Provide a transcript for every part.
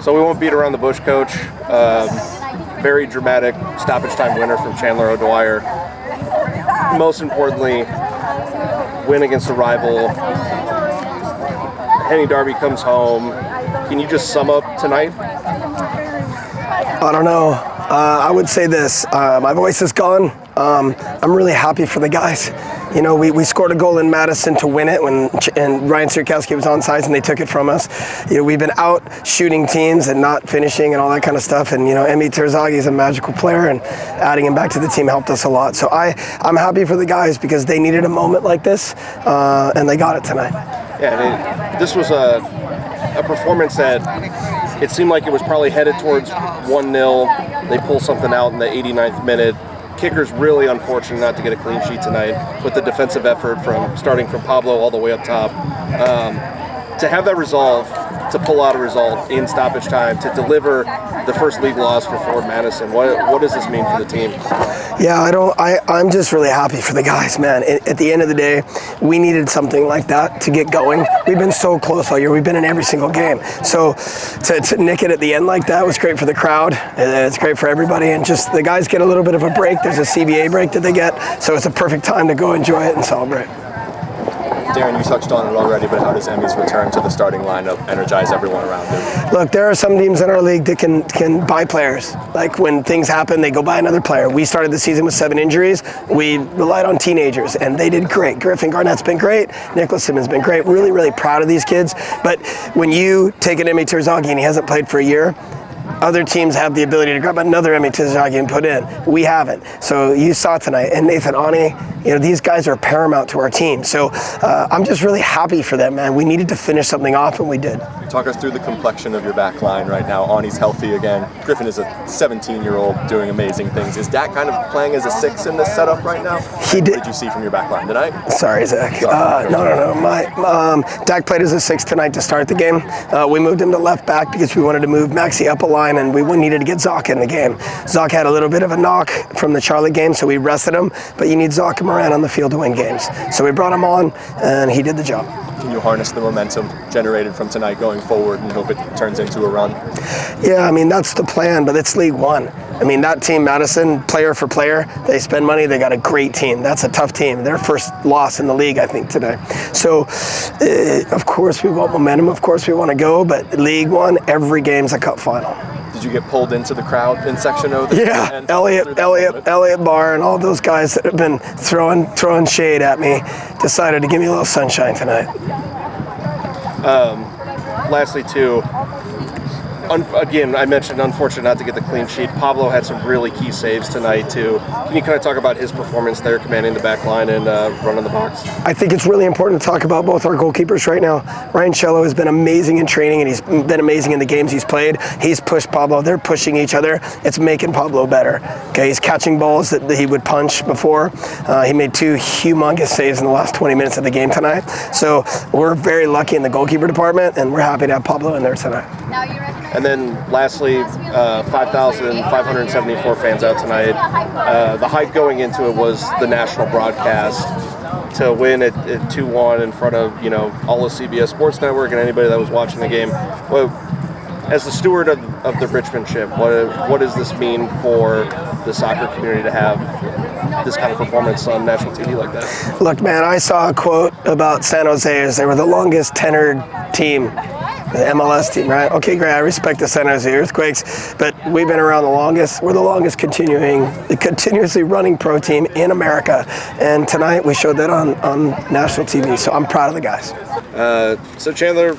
So we won't beat around the bush, Coach. Very dramatic stoppage time winner from Chandler O'Dwyer. Most importantly, win against a rival. Henny Derby comes home. Can you just sum up tonight? I don't know. I would say this. My voice is gone. I'm really happy for the guys. You know, we scored a goal in Madison to win it and Ryan Sierkowski was onside and they took it from us. You know, we've been out shooting teams and not finishing and all that kind of stuff. And, you know, Emiliano Terzaghi is a magical player and adding him back to the team helped us a lot. So I'm happy for the guys because they needed a moment like this and they got it tonight. Yeah, I mean, this was a performance that it seemed like it was probably headed towards 1-0. They pull something out in the 89th minute. Kicker's really unfortunate not to get a clean sheet tonight with the defensive effort starting from Pablo all the way up top. To have that resolve, to pull out a result in stoppage time, to deliver the first league loss for Forward Madison, what does this mean for the team? Yeah, I'm just really happy for the guys, man. At the end of the day, we needed something like that to get going. We've been so close all year. We've been in every single game. So to nick it at the end like that was great for the crowd. It's great for everybody. And just the guys get a little bit of a break. There's a CBA break that they get. So it's a perfect time to go enjoy it and celebrate. Darren, you touched on it already, but how does Emmy's return to the starting lineup energize everyone around him? Look, there are some teams in our league that can buy players. Like when things happen, they go buy another player. We started the season with 7 injuries. We relied on teenagers, and they did great. Griffin Garnett's been great. Nicholas Simmons been great. Really, really proud of these kids. But when you take an Emiliano Terzaghi and he hasn't played for a year, other teams have the ability to grab another Emiliano Terzaghi and put in. We haven't. So you saw tonight. And Nathan Ani, you know, these guys are paramount to our team. So I'm just really happy for them, man. We needed to finish something off, and we did. Talk us through the complexion of your back line right now. Ani's healthy again. Griffin is a 17-year-old doing amazing things. Is Dak kind of playing as a 6 in this setup right now? He did. What did you see from your back line tonight? Sorry, Zach. No. Dak played as a 6 tonight to start the game. We moved him to left back because we wanted to move Maxi up a line, and we needed to get Zoc in the game. Zoc had a little bit of a knock from the Charlotte game, so we rested him, but you need Zoc and Moran on the field to win games. So we brought him on, and he did the job. Can you harness the momentum generated from tonight going forward and hope it turns into a run? Yeah, I mean, that's the plan, but it's League One. I mean, that team, Madison, player for player, they spend money, they got a great team. That's a tough team. Their first loss in the league, I think, today. So, of course, we want momentum. Of course, we want to go, but League One, every game's a cup final. Did you get pulled into the crowd in Section O? Yeah, Elliot Barr and all those guys that have been throwing shade at me decided to give me a little sunshine tonight. Lastly, too, again, I mentioned unfortunate not to get the clean sheet. Pablo had some really key saves tonight, too. Can you kind of talk about his performance there, commanding the back line and running the box? I think it's really important to talk about both our goalkeepers right now. Ryan Cello has been amazing in training, and he's been amazing in the games he's played. He's pushed Pablo. They're pushing each other. It's making Pablo better. Okay, he's catching balls that he would punch before. He made 2 humongous saves in the last 20 minutes of the game tonight. So we're very lucky in the goalkeeper department, and we're happy to have Pablo in there tonight. And then lastly, 5,574 fans out tonight. The hype going into it was the national broadcast. To win at 2-1 in front of, you know, all of CBS Sports Network and anybody that was watching the game. Well, as the steward of the Richmond ship, what does this mean for the soccer community to have this kind of performance on national TV like that? Look, man, I saw a quote about San Jose as they were the longest tenured team. The MLS team, right? Okay, great. I respect the San Jose Earthquakes, but we've been around the longest. We're the longest continuously running pro team in America. And tonight we showed that on national TV. So I'm proud of the guys. So Chandler,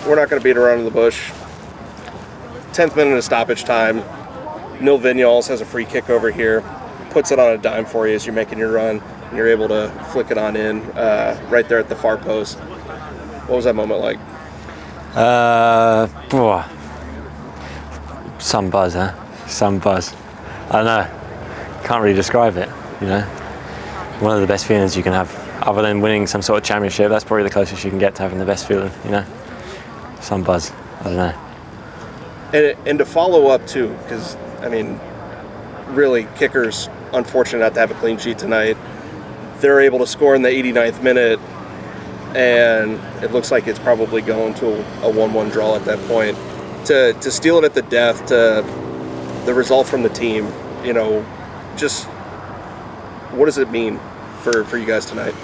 we're not going to beat around the bush. 10th minute of stoppage time. Nil Vinyals has a free kick over here. Puts it on a dime for you as you're making your run. And you're able to flick it on in right there at the far post. What was that moment like? Some buzz, huh? Some buzz. I don't know. Can't really describe it, you know. One of the best feelings you can have, other than winning some sort of championship. That's probably the closest you can get to having the best feeling, you know. Some buzz. I don't know. And to follow up too, because I mean, really, kickers unfortunate not to have a clean sheet tonight. They're able to score in the 89th minute. And it looks like it's probably going to a 1-1 draw at that point. to steal it at the death, to the result from the team, just what does it mean for you guys tonight?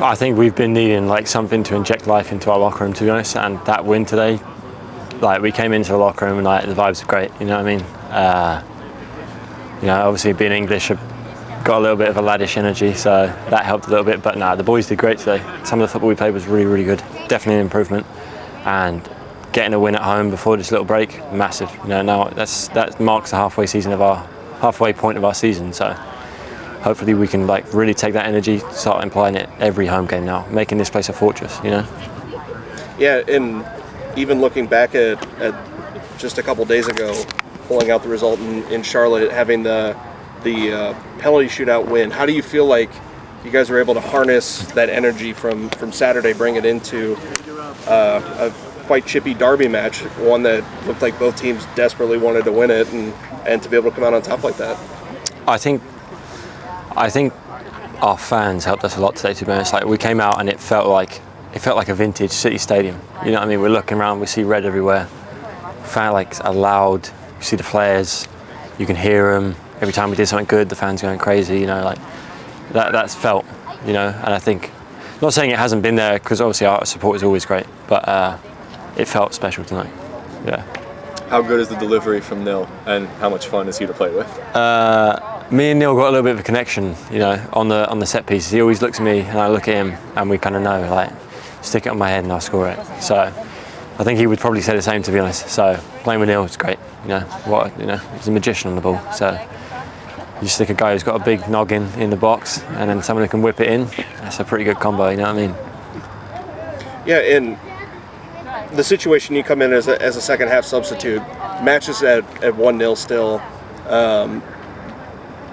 I think we've been needing like something to inject life into our locker room, to be honest, and that win today, like we came into the locker room and like the vibes are great, you know what I mean? Obviously being English, got a little bit of a laddish energy, so that helped a little bit, but the boys did great today. Some of the football we played was really, really good, definitely an improvement, and getting a win at home before this little break, massive. Now that marks the halfway point of our season, so hopefully we can like really take that energy, start applying it every home game now, making this place a fortress, Yeah, and even looking back at just a couple days ago, pulling out the result in Charlotte, having the penalty shootout win, how do you feel like you guys were able to harness that energy from Saturday, bring it into a quite chippy Derby match, one that looked like both teams desperately wanted to win it, and to be able to come out on top like that? I think our fans helped us a lot today, to be honest. Like we came out and it felt like a vintage City Stadium. You know what I mean? We're looking around, we see red everywhere. Felt like a loud. You see the flares, you can hear them. Every time we did something good, the fans going crazy. Like that's felt. And I think, not saying it hasn't been there, because obviously our support is always great, but it felt special tonight. Yeah. How good is the delivery from Nil, and how much fun is he to play with? Me and Neil got a little bit of a connection, on the set pieces. He always looks at me and I look at him, and we kind of know, like, stick it on my head and I'll score it. So I think he would probably say the same, to be honest. So playing with Neil is great. He's a magician on the ball. So you stick a guy who's got a big noggin in the box, and then someone who can whip it in. That's a pretty good combo. You know what I mean? Yeah, and the situation you come in as a second half substitute, matches at 1-0 still.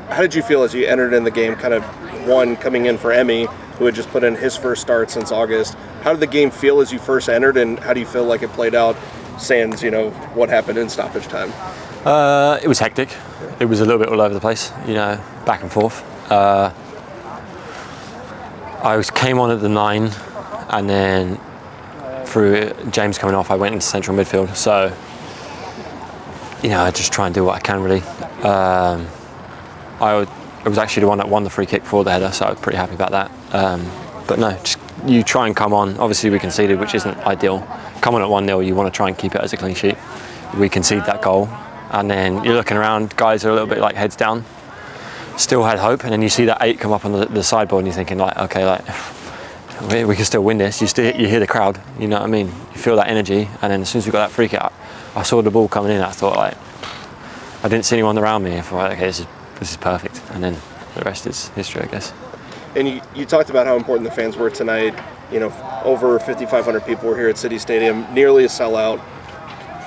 How did you feel as you entered in the game, kind of coming in for Emmy, who had just put in his first start since August? How did the game feel as you first entered, and how do you feel like it played out, sans what happened in stoppage time? It was hectic. It was a little bit all over the place, back and forth. I came on at the 9, and then through James coming off, I went into central midfield. So, I just try and do what I can, really. I was actually the one that won the free kick for the header, so I was pretty happy about that. But no, just you try and come on. Obviously, we conceded, which isn't ideal. Come on at 1-0, you want to try and keep it as a clean sheet. We concede that goal, and then you're looking around, guys are a little bit like heads down. Still had hope, and then you see that 8 come up on the sideboard, and you're thinking like, okay, like we can still win this. You hear the crowd, you know what I mean? You feel that energy, and then as soon as we got that free kick, I saw the ball coming in. I thought, like, I didn't see anyone around me. I thought, okay, this is perfect, and then the rest is history, I guess. And you talked about how important the fans were tonight. Over 5,500 people were here at City Stadium, nearly a sellout.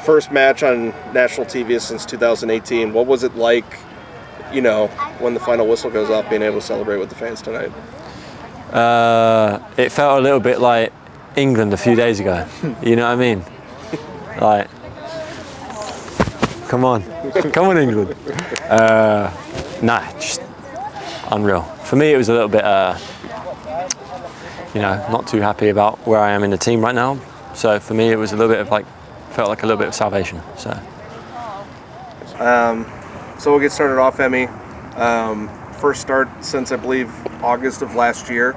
First match on national TV since 2018. What was it like, when the final whistle goes off, being able to celebrate with the fans tonight? It felt a little bit like England a few days ago. You know what I mean? Like, come on England. Just unreal. For me, it was a little bit, not too happy about where I am in the team right now. So for me, it was a little bit of felt like a little bit of salvation. So we'll get started off, Emmy. First start since, I believe, August of last year.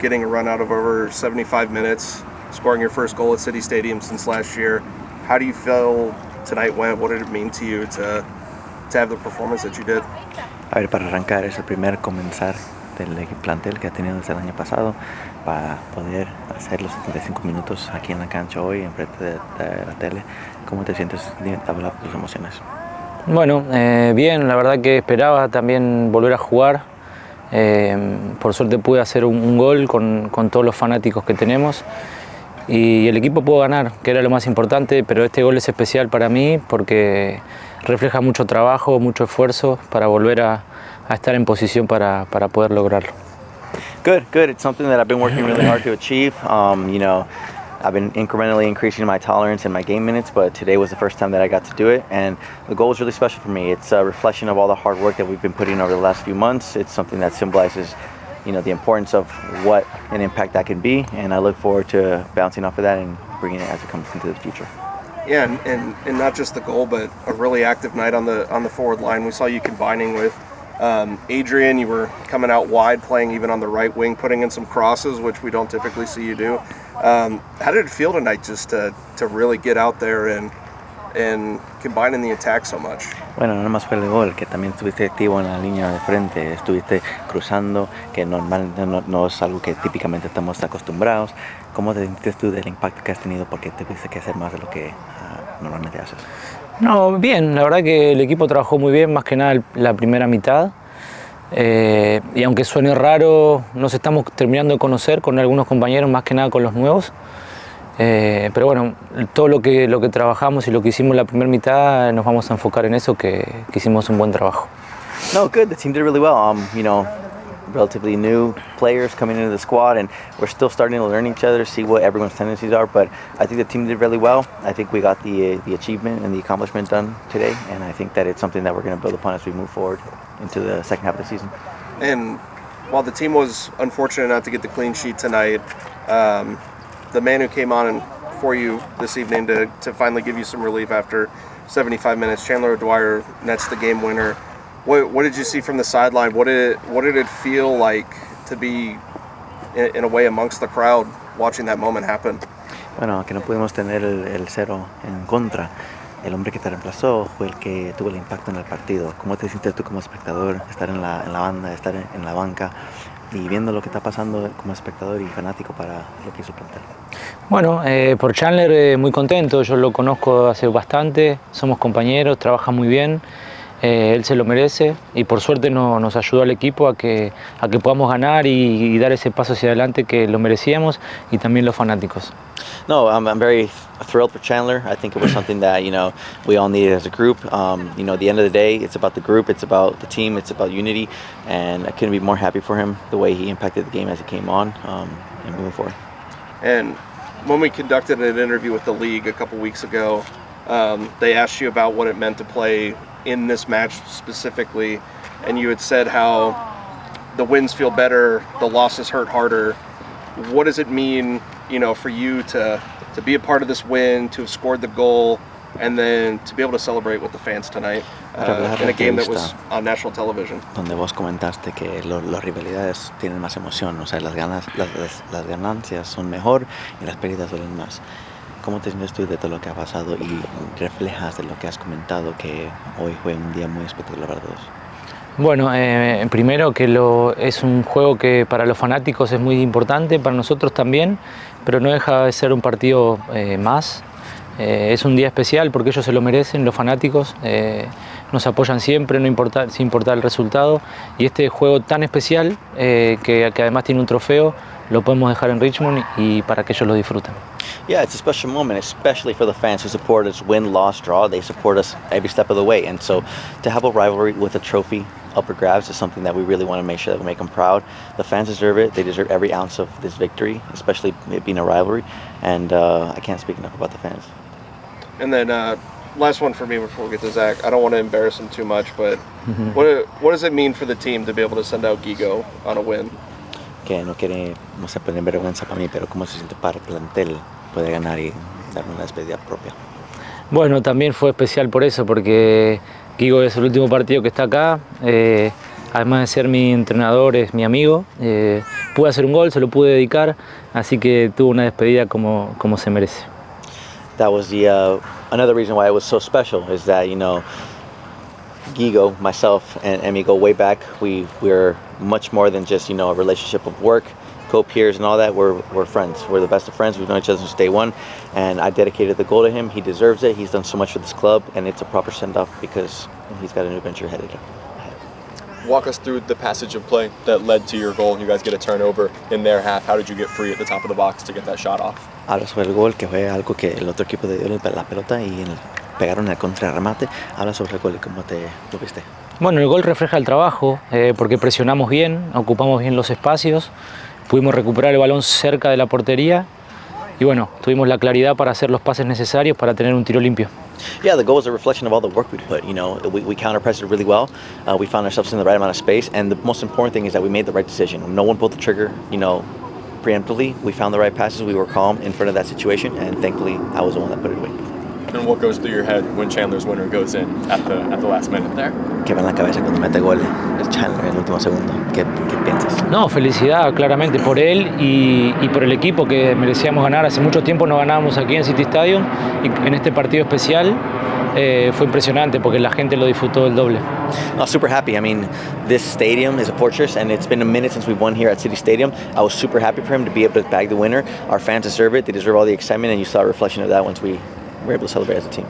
Getting a run out of over 75 minutes, scoring your first goal at City Stadium since last year. How do you feel tonight went? What did it mean to you to have the performance that you did? A ver, para arrancar es el primer comenzar del plantel que ha tenido desde el año pasado, para poder hacer los 75 minutos aquí en la cancha hoy, enfrente de la tele. ¿Cómo te sientes? Habla tus emociones. Bueno, bien, la verdad que esperaba también volver a jugar. Por suerte pude hacer un gol con todos los fanáticos que tenemos. Y el equipo pudo ganar, que era lo más importante, pero este gol es especial para mí porque refleja mucho trabajo, mucho esfuerzo para volver a estar en posición para poder lograrlo. Good. It's something that I've been working really hard to achieve. I've been incrementally increasing my tolerance and my game minutes, but today was the first time that I got to do it, and the goal is really special for me. It's a reflection of all the hard work that we've been putting over the last few months. It's something that symbolizes the importance of what an impact that can be, and I look forward to bouncing off of that and bringing it as it comes into the future. Yeah, and not just the goal, but a really active night on the forward line. We saw you combining with Adrian. You were coming out wide, playing even on the right wing, putting in some crosses, which we don't typically see you do. How did it feel tonight just to really get out there and combine in the attack so much? Bueno, no más fue el gol, que también estuviste activo en la línea de frente, estuviste cruzando, que normalmente no es algo que típicamente estamos acostumbrados. ¿Cómo te sientes tú del impacto que has tenido porque tuviste que hacer más de lo que normalmente haces? No, bien, la verdad que el equipo trabajó muy bien, más que nada la primera mitad. Y aunque suene raro, nos estamos terminando de conocer con algunos compañeros, más que nada con los nuevos. Pero bueno, todo lo que trabajamos y lo que hicimos en la primera mitad, nos vamos a enfocar en eso, que hicimos un buen trabajo. No, good. The team did really well. You know, relatively new players coming into the squad, and we're still starting to learn each other, see what everyone's tendencies are. But I think the team did really well. I think we got the achievement and the accomplishment done today, and I think that it's something that we're going to build upon as we move forward into the second half of the season. And while the team was unfortunate not to get the clean sheet tonight, the man who came on for you this evening to finally give you some relief after 75 minutes, Chandler O'Dwyer nets the game winner. What did you see from the sideline? What did it feel like to be in a way amongst the crowd watching that moment happen? Bueno, que no pudimos tener el cero en contra. El hombre que te reemplazó fue el que tuvo el impacto en el partido. ¿Cómo te sientes tú como espectador, estar en la banda, estar en la banca y viendo lo que está pasando como espectador y fanático para lo que hizo el plantel? Bueno, por Chandler muy contento, yo lo conozco hace bastante, somos compañeros, trabaja muy bien. Él se lo merece y por suerte nos ayudó al equipo a que podamos ganar y dar ese paso hacia adelante que lo merecíamos, y también los fanáticos. No, I'm very thrilled for Chandler. I think it was something that, you know, we all needed as a group. You know, at the end of the day, it's about the group, it's about the team, it's about unity, and I couldn't be more happy for him, the way he impacted the game as he came on, and moving forward. And when we conducted an interview with the league a couple weeks ago, they asked you about what it meant to play in this match specifically, and you had said how the wins feel better, the losses hurt harder. What does it mean, you know, for you to be a part of this win, to have scored the goal, and then to be able to celebrate with the fans tonight in a game that was on national television? Donde vos comentaste que las rivalidades tienen más emoción, o sea, las ganancias son mejor y las pérdidas duelen más. ¿Cómo te sientes tú de todo lo que ha pasado y reflejas de lo que has comentado, que hoy fue un día muy espectacular para todos? Bueno, primero que es un juego que para los fanáticos es muy importante, para nosotros también, pero no deja de ser un partido más. Es un día especial porque ellos se lo merecen, los fanáticos nos apoyan siempre, sin importar el resultado, y este juego tan especial que además tiene un trofeo, lo podemos dejar en Richmond y para que ellos lo disfruten. Yeah, it's a special moment, especially for the fans who support us, win, loss, draw. They support us every step of the way, and so to have a rivalry with a trophy up for grabs is something that we really want to make sure that we make them proud. The fans deserve it. They deserve every ounce of this victory, especially it being a rivalry, and I can't speak enough about the fans. And then last one for me before we get to Zach. I don't want to embarrass him too much, but what does it mean for the team to be able to send out Gigo on a win? Que no quiere, no se poner vergüenza para mí, pero cómo se siente para el plantel poder ganar y dar una despedida propia. Bueno, también fue especial por eso, porque Gigo es el último partido que está acá. Además de ser mi entrenador, es mi amigo. Pude hacer un gol, se lo pude dedicar, así que tuvo una despedida como se merece. That was the another reason why it was so special is that, you know, Gigo, myself, and Emmy go way back. We're much more than just, you know, a relationship of work, co-peers and all that. We're friends. We're the best of friends. We've known each other since day one, and I dedicated the goal to him. He deserves it. He's done so much for this club, and it's a proper send-off because he's got a new venture headed ahead. Walk us through the passage of play that led to your goal. You guys get a turnover in their half. How did you get free at the top of the box to get that shot off? Habla sobre el gol, que fue algo que el otro equipo dio la pelota y pegaron el contrarremate. Habla sobre el gol y cómo lo viste. Bueno, el gol refleja el trabajo, porque presionamos bien, ocupamos bien los espacios, pudimos recuperar el balón cerca de la portería y bueno, tuvimos la claridad para hacer los pases necesarios para tener un tiro limpio. Yeah, the goal was a reflection of all the work we put. You know, we counter-pressed really well. We found ourselves in the right amount of space, and the most important thing is that we made the right decision. No one pulled the trigger, you know, preemptively. We found the right passes. We were calm in front of that situation, and thankfully, I was the one that put it away. And what goes through your head when Chandler's winner goes in at the last minute there? ¿Qué va en la cabeza cuando mete gol el Chandler en el último segundo? ¿Qué piensas? No, felicidad claramente por él y por el equipo que merecíamos ganar. Hace mucho tiempo no ganábamos aquí en City Stadium y en este partido especial fue impresionante porque la gente lo disfrutó el doble. I'm super happy. I mean, this stadium is a fortress, and it's been a minute since we've won here at City Stadium. I was super happy for him to be able to bag the winner. Our fans deserve it. They deserve all the excitement, and you saw a reflection of that once we were able to celebrate as a team.